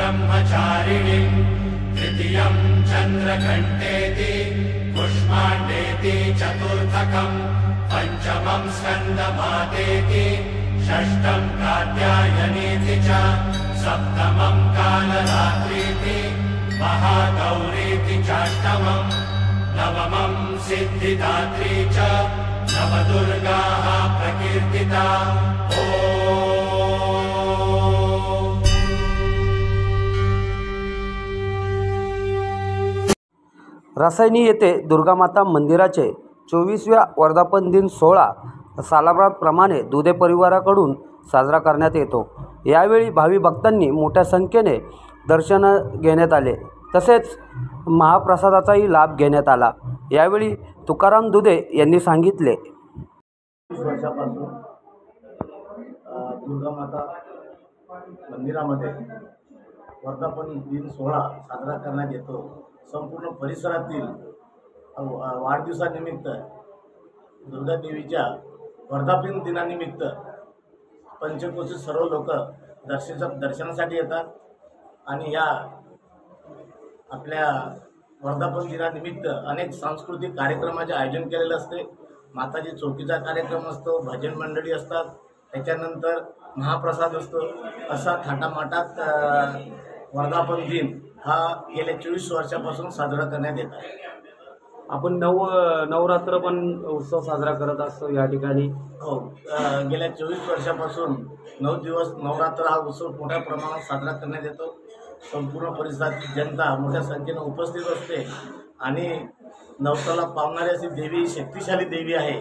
ब्रह्मचारिणीं तृतीयं चन्द्रघण्टेति कुष्माण्डेति चतुर्थकं पंचमं स्कन्दमातेति षष्ठं कात्यायनीति च सप्तमं कालरात्रीति महागौरीति चाष्टमं नवमं सिद्धिदात्री च नवदुर्गाः प्रकीर्तिता। रसायनी येथे दुर्गामाता मंदिराचे 24व्या वर्धापन दिन सोहळा सालाबादप्रमाणे दुधे परिवाराकडून साजरा करण्यात येतो। यावेळी भावी भक्तांनी मोठ्या संख्येने दर्शन घेण्यात आले, तसेच महाप्रसादाचाही लाभ घेण्यात आला। यावेळी तुकाराम दुधे यांनी सांगितले, वर्षापासून दुर्गामाता मंदिरामध्ये वर्धापन दिन सोहळा साजरा करण्यात येतो। संपूर्ण परिसरातील वाढदिवसानिमित्त दुर्गा देवीच्या वर्धापन दिनानिमित्त पंचकोशी सर्व लोक दर्शनासाठी येतात आणि या आपल्या वर्धापन दिनानिमित्त अनेक सांस्कृतिक कार्यक्रमाचे आयोजन केलेले असते। माताजी चौकीचा कार्यक्रम असतो, भजन मंडळी असतात, त्याच्यानंतर महाप्रसाद असतो। असा थाटामाटात वर्धापन दिन हा गेल्या 24 वर्षापासून साजरा करण्यात येत आहे। आपण नवरात्र पण उत्सव साजरा करत असतो या ठिकाणी। हो, गेल्या 24 वर्षापासून 9 दिवस नवरात्र हा उत्सव मोठ्या प्रमाणात साजरा करण्यात येतो। संपूर्ण परिसरातील जनता मोठ्या संख्येने उपस्थित असते आणि नवसाला पावणारी अशी देवी, शक्तिशाली देवी आहे।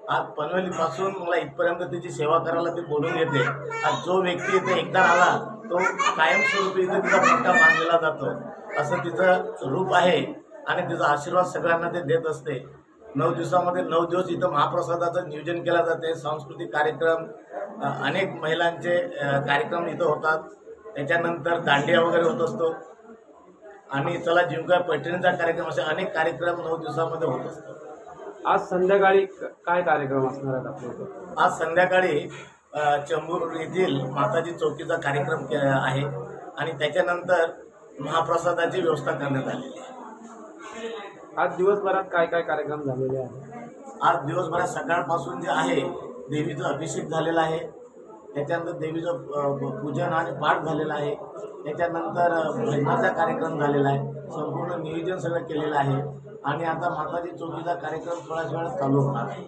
आज पनवेलीपासून मला इथपर्यंत तिची सेवा करायला ते बोलून घेते। आज जो व्यक्ती इथे एकदा आला तो कायमस्वरूपी इथे तिचा पट्टा बांधलेला जातो, असं तिचं रूप आहे आणि तिचा आशीर्वाद सगळ्यांना ते देत असते। 9 दिवसामध्ये 9 दिवस इथं महाप्रसादाचं नियोजन केलं जाते। सांस्कृतिक कार्यक्रम, अनेक महिलांचे कार्यक्रम इथं होतात, त्याच्यानंतर दांडिया वगैरे होत असतो आणि चला जिंका पैठणीचा कार्यक्रम, असे अनेक कार्यक्रम 9 दिवसामध्ये होत असतात। आज संध्याकाळी काय कार्यक्रम असणार आहेत आपल्याकडे? आज संध्याकाळी चंबूर येथील माताजी चौकीचा कार्यक्रम आहे आणि त्याच्यानंतर महाप्रसादाची व्यवस्था करण्यात आलेली आहे। आज दिवसभरात काय कार्यक्रम झालेले आहेत? आज दिवसभरात सकाळपासून जे आहे देवीचा अभिषेक झालेला आहे, त्याच्यानंतर देवीचं पूजन आणि पाठ झालेला आहे, त्याच्यानंतर भजनाचा कार्यक्रम झालेला आहे। संपूर्ण नियोजन सगळं केलेलं आहे आणि आता माताजी चौकीचा कार्यक्रम थोड्याच वेळात चालू होणार आहे।